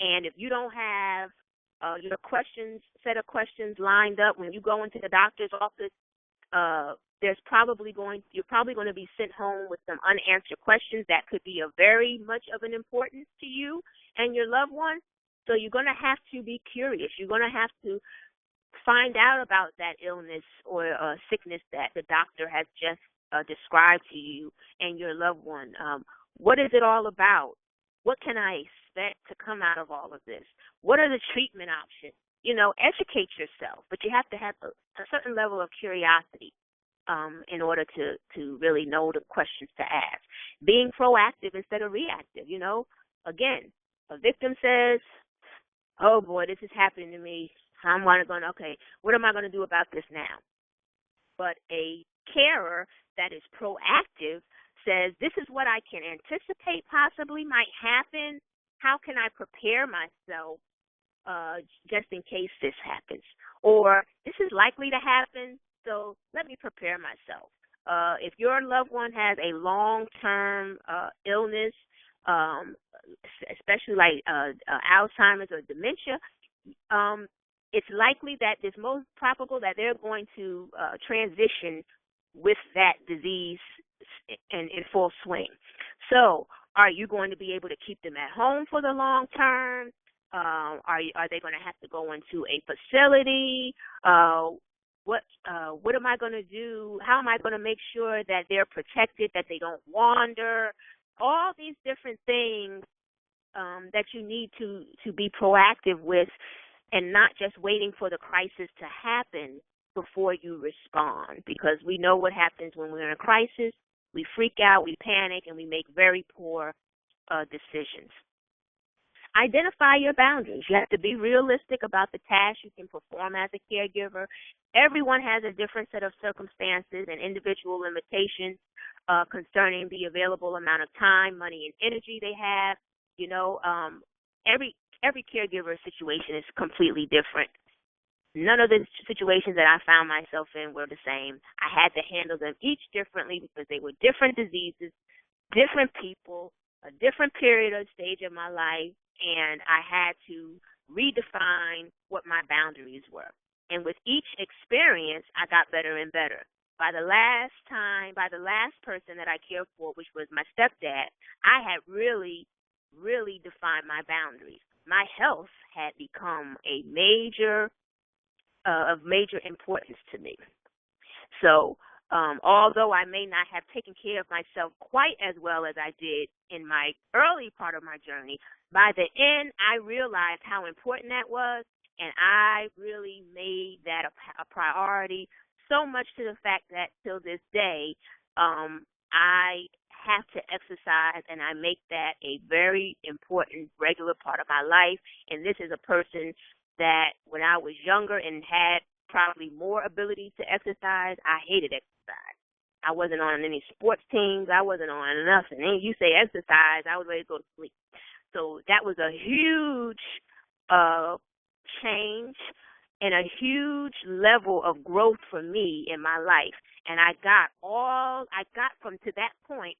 And if you don't have your set of questions lined up when you go into the doctor's office, you're probably going to be sent home with some unanswered questions that could be of very much of an importance to you and your loved one. So you're going to have to be curious. You're going to have to find out about that illness or sickness that the doctor has just described to you and your loved one. What is it all about? What can I expect to come out of all of this? What are the treatment options? Educate yourself, but you have to have a certain level of curiosity in order to really know the questions to ask. Being proactive instead of reactive, again, A victim says, oh boy, this is happening to me. Okay, what am I going to do about this now? But a carer that is proactive says, this is what I can anticipate possibly might happen. How can I prepare myself just in case this happens? Or this is likely to happen, so let me prepare myself. If your loved one has a long-term illness, especially like Alzheimer's or dementia, it's likely that it's most probable that they're going to transition with that disease in full swing. So are you going to be able to keep them at home for the long term? Are they going to have to go into a facility? What am I going to do? How am I going to make sure that they're protected, that they don't wander? All these different things that you need to be proactive with, and not just waiting for the crisis to happen before you respond. Because we know what happens when we're in a crisis. We freak out, we panic, and we make very poor decisions. Identify your boundaries. You have to be realistic about the tasks you can perform as a caregiver. Everyone has a different set of circumstances and individual limitations concerning the available amount of time, money, and energy they have. You know, every caregiver situation is completely different. None of the situations that I found myself in were the same. I had to handle them each differently because they were different diseases, different people, a different period or stage of my life, and I had to redefine what my boundaries were. And with each experience, I got better and better. By the last person that I cared for, which was my stepdad, I had really defined my boundaries. My health had become of major importance to me. So although I may not have taken care of myself quite as well as I did in my early part of my journey, by the end I realized how important that was, and I really made that a priority, so much to the fact that till this day I have to exercise, and I make that a very important regular part of my life. And this is a person that when I was younger and had probably more ability to exercise, I hated exercise. I wasn't on any sports teams. I wasn't on nothing. And you say exercise, I was ready to go to sleep. So that was a huge change and a huge level of growth for me in my life. And I got from to that point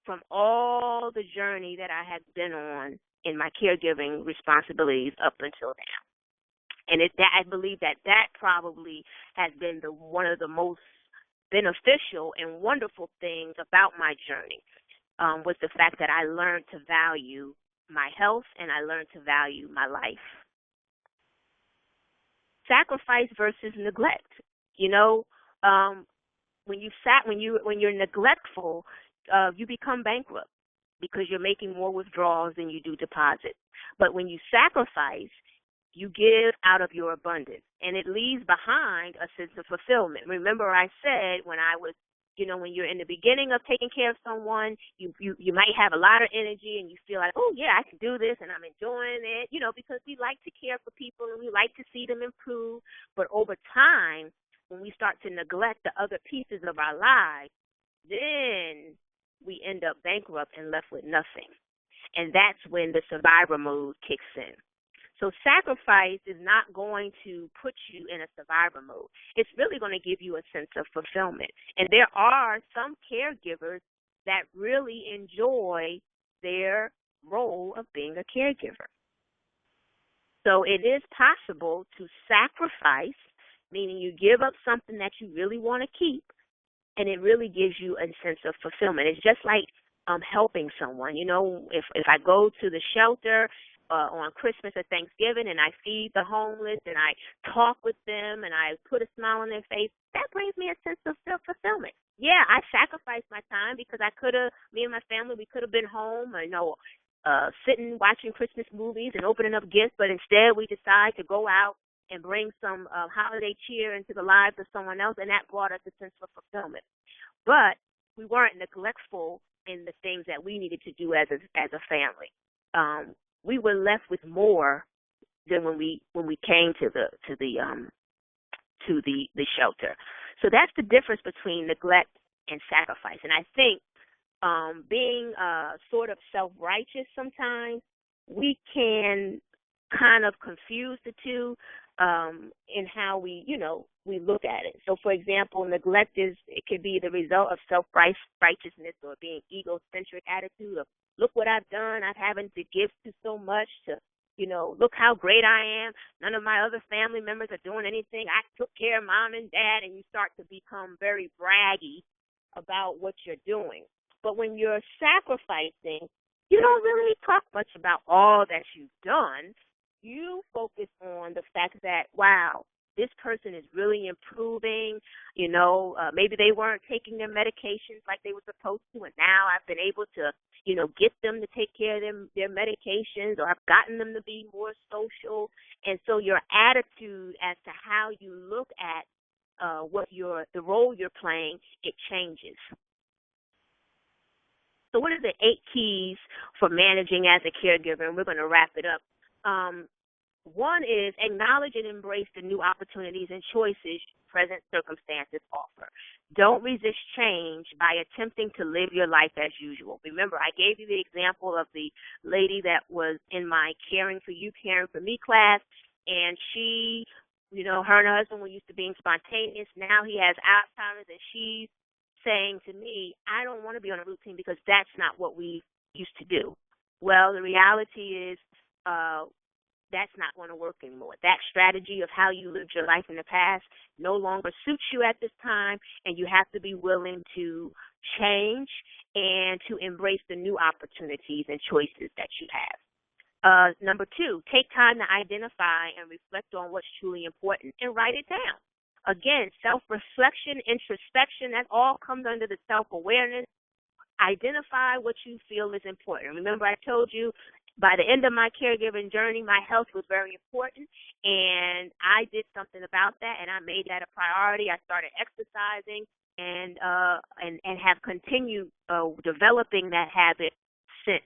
from all the journey that I had been on in my caregiving responsibilities up until now. And I believe that probably has been one of the most beneficial and wonderful things about my journey, was the fact that I learned to value my health and I learned to value my life. Sacrifice versus neglect. You know, when you're neglectful, you become bankrupt because you're making more withdrawals than you do deposits. But when you sacrifice, you give out of your abundance, and it leaves behind a sense of fulfillment. Remember I said when I was, when you're in the beginning of taking care of someone, you might have a lot of energy and you feel like, oh, yeah, I can do this and I'm enjoying it, because we like to care for people and we like to see them improve. But over time, when we start to neglect the other pieces of our lives, then we end up bankrupt and left with nothing. And that's when the survivor mode kicks in. So sacrifice is not going to put you in a survivor mode. It's really going to give you a sense of fulfillment. And there are some caregivers that really enjoy their role of being a caregiver. So it is possible to sacrifice, meaning you give up something that you really want to keep, and it really gives you a sense of fulfillment. It's just like helping someone. If I go to the shelter on Christmas or Thanksgiving and I feed the homeless and I talk with them and I put a smile on their face, that brings me a sense of fulfillment. Yeah, I sacrificed my time because me and my family, we could have been home, sitting watching Christmas movies and opening up gifts, but instead we decide to go out and bring some holiday cheer into the lives of someone else, and that brought us a sense of fulfillment. But we weren't neglectful in the things that we needed to do as a family. we were left with more than when we came to the shelter. So that's the difference between neglect and sacrifice. And I think being sort of self-righteous sometimes, we can kind of confuse the two in how we look at it. So, for example, neglect it could be the result of self-righteousness or being egocentric attitude of, look what I've done, I'm having to give to so much to, look how great I am. None of my other family members are doing anything. I took care of mom and dad, and you start to become very braggy about what you're doing. But when you're sacrificing, you don't really talk much about all that you've done. You focus on the fact that, wow, this person is really improving. Maybe they weren't taking their medications like they were supposed to, and now I've been able to, get them to take care of their medications, or I've gotten them to be more social. And so your attitude as to how you look at the role you're playing, it changes. So what are the 8 keys for managing as a caregiver? And we're going to wrap it up. One is acknowledge and embrace the new opportunities and choices present circumstances offer. Don't resist change by attempting to live your life as usual. Remember, I gave you the example of the lady that was in my Caring for You, Caring for Me class, and she, her and her husband were used to being spontaneous. Now he has Alzheimer's, and she's saying to me, I don't want to be on a routine because that's not what we used to do. Well, the reality is that's not going to work anymore. That strategy of how you lived your life in the past no longer suits you at this time, and you have to be willing to change and to embrace the new opportunities and choices that you have. Number 2, take time to identify and reflect on what's truly important and write it down. Again, self-reflection, introspection, that all comes under the self-awareness. Identify what you feel is important. Remember, I told you by the end of my caregiving journey, my health was very important, and I did something about that, and I made that a priority. I started exercising and have continued developing that habit since.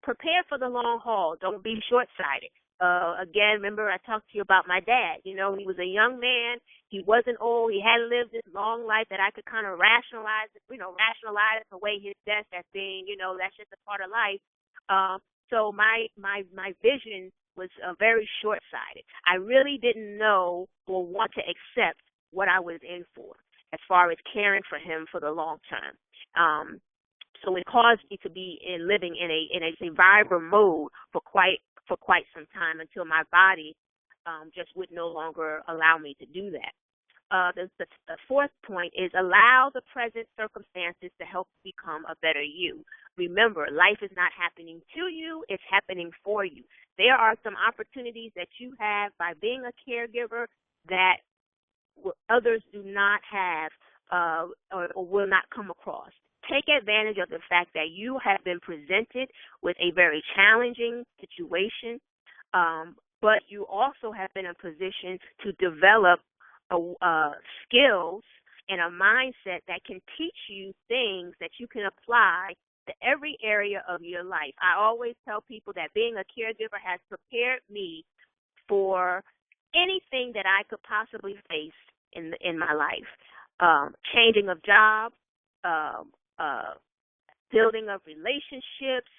Prepare for the long haul. Don't be short-sighted. Again, remember I talked to you about my dad. He was a young man. He wasn't old. He hadn't lived this long life that I could kind of rationalize away his death as being, that's just a part of life. So my vision was very short-sighted. I really didn't know or want to accept what I was in for as far as caring for him for the long term. So it caused me to be living in a survivor mode for quite some time until my body just would no longer allow me to do that. The 4th point is allow the present circumstances to help you become a better you. Remember, life is not happening to you, it's happening for you. There are some opportunities that you have by being a caregiver that others do not have or will not come across. Take advantage of the fact that you have been presented with a very challenging situation, but you also have been in a position to develop skills and a mindset that can teach you things that you can apply to every area of your life. I always tell people that being a caregiver has prepared me for anything that I could possibly face in my life. Changing of jobs, building of relationships,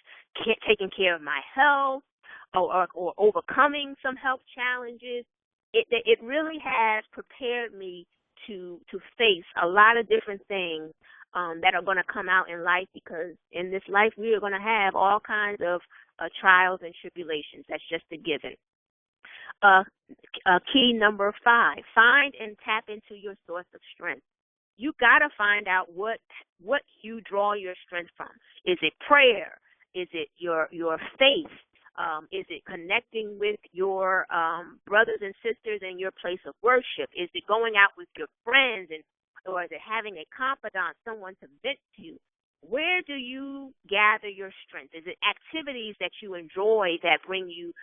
taking care of my health, or overcoming some health challenges. It really has prepared me to face a lot of different things that are going to come out in life, because in this life we are going to have all kinds of trials and tribulations. That's just a given. Key number 5, find and tap into your source of strength. You got to find out what you draw your strength from. Is it prayer? Is it your faith? Is it connecting with your brothers and sisters in your place of worship? Is it going out with your friends, or is it having a confidant, someone to vent to? Where do you gather your strength? Is it activities that you enjoy that bring you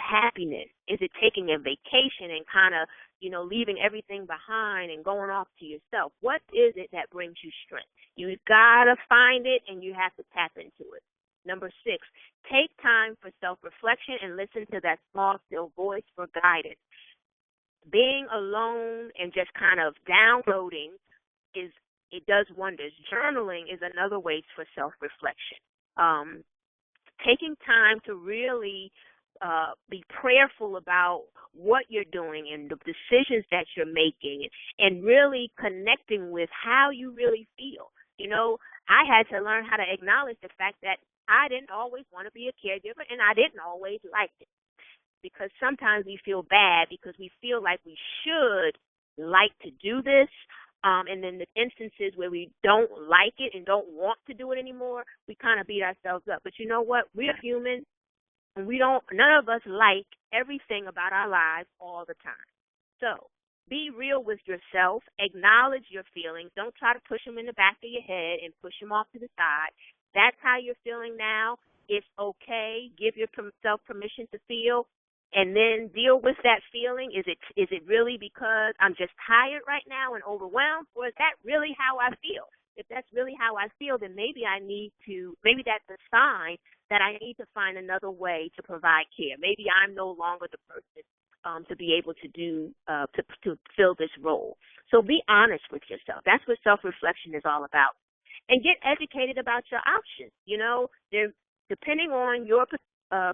happiness? Is it taking a vacation and kind of, leaving everything behind and going off to yourself? What is it that brings you strength? You got to find it, and you have to tap into it. Number 6, take time for self-reflection and listen to that small, still voice for guidance. Being alone and just kind of downloading it does wonders. Journaling is another way for self-reflection. Taking time to really be prayerful about what you're doing and the decisions that you're making, and really connecting with how you really feel. I had to learn how to acknowledge the fact that I didn't always want to be a caregiver, and I didn't always like it, because sometimes we feel bad because we feel like we should like to do this. And then the instances where we don't like it and don't want to do it anymore, we kind of beat ourselves up. But you know what? We're human, and none of us like everything about our lives all the time. So be real with yourself. Acknowledge your feelings. Don't try to push them in the back of your head and push them off to the side. That's how you're feeling now. It's okay. Give yourself permission to feel, and then deal with that feeling. Is it really because I'm just tired right now and overwhelmed, or is that really how I feel? If that's really how I feel, then maybe that's a sign that I need to find another way to provide care. Maybe I'm no longer the person to be able to do to fill this role. So be honest with yourself. That's what self-reflection is all about. And get educated about your options. Depending on your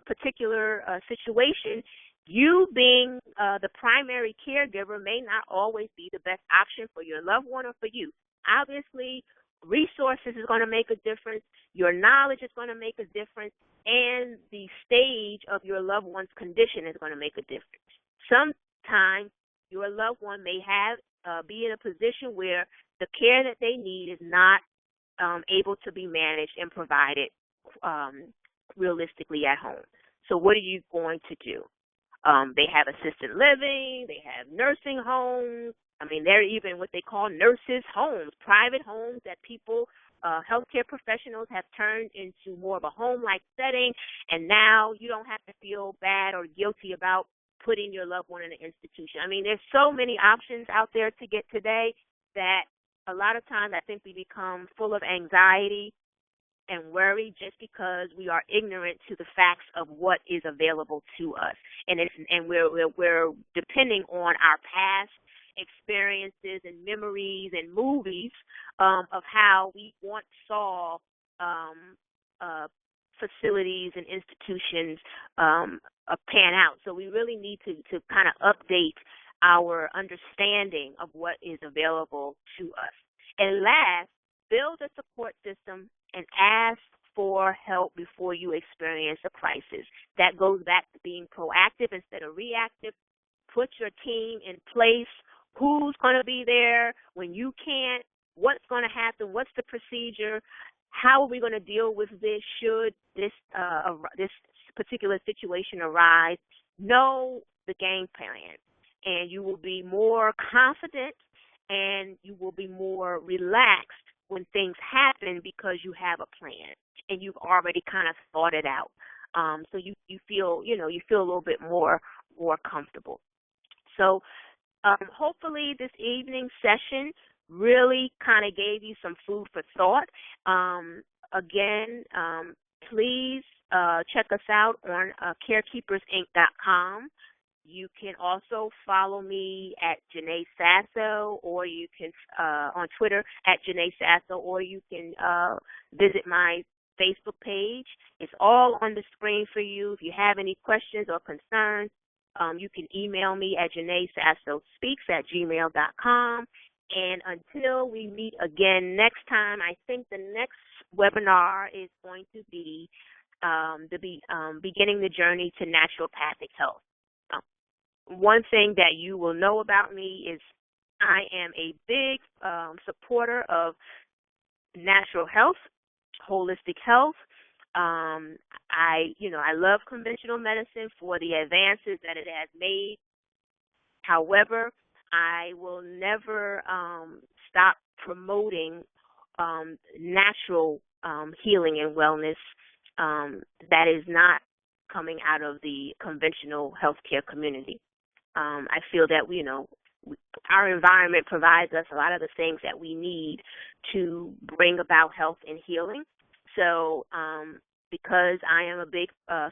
particular situation, you being the primary caregiver may not always be the best option for your loved one or for you. Obviously, resources is going to make a difference. Your knowledge is going to make a difference. And the stage of your loved one's condition is going to make a difference. Sometimes your loved one may be in a position where the care that they need is not able to be managed and provided realistically at home. So what are you going to do? They have assisted living, they have nursing homes. They're even what they call nurses' homes, private homes that people, healthcare professionals have turned into more of a home-like setting, and now you don't have to feel bad or guilty about putting your loved one in an institution. There's so many options out there to get today that a lot of times I think we become full of anxiety and worry just because we are ignorant to the facts of what is available to us, and we're depending on our past experiences and memories and movies of how we once saw facilities and institutions pan out. So we really need to kind of update our understanding of what is available to us. And last, build a support system and ask for help before you experience a crisis. That goes back to being proactive instead of reactive. Put your team in place. Who's going to be there when you can't? What's going to happen? What's the procedure? How are we going to deal with this should this particular situation arise? Know the game plan, and you will be more confident and you will be more relaxed when things happen because you have a plan and you've already kind of thought it out. So you feel a little bit more comfortable. So hopefully this evening session really kind of gave you some food for thought. Again, please check us out on carekeepersinc.com. You can also follow me at Janae Sasso, or you can on Twitter at Janae Sasso, or you can visit my Facebook page. It's all on the screen for you. If you have any questions or concerns, you can email me at JanaeSassoSpeaks@gmail.com. And until we meet again next time, I think the next webinar is going to be beginning the journey to naturopathic health. One thing that you will know about me is I am a big supporter of natural health, holistic health. I love conventional medicine for the advances that it has made. However, I will never stop promoting natural healing and wellness that is not coming out of the conventional healthcare community. I feel that our environment provides us a lot of the things that we need to bring about health and healing. So because I am a big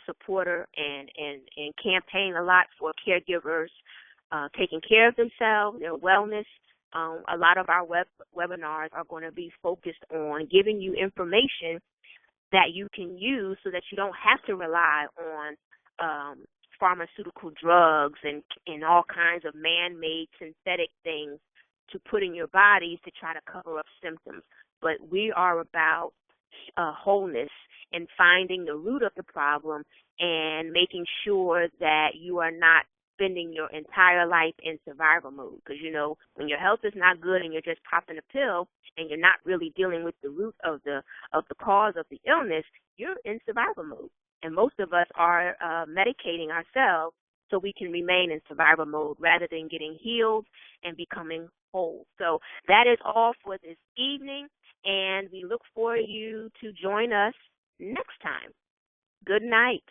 supporter and campaign a lot for caregivers taking care of themselves, their wellness. A lot of our webinars are going to be focused on giving you information that you can use so that you don't have to rely on pharmaceutical drugs and all kinds of man-made synthetic things to put in your bodies to try to cover up symptoms. But we are about wholeness and finding the root of the problem and making sure that you are not spending your entire life in survival mode. Because, you know, when your health is not good and you're just popping a pill and you're not really dealing with the root of the cause of the illness, you're in survival mode. And most of us are medicating ourselves so we can remain in survival mode rather than getting healed and becoming whole. So that is all for this evening, and we look for you to join us next time. Good night.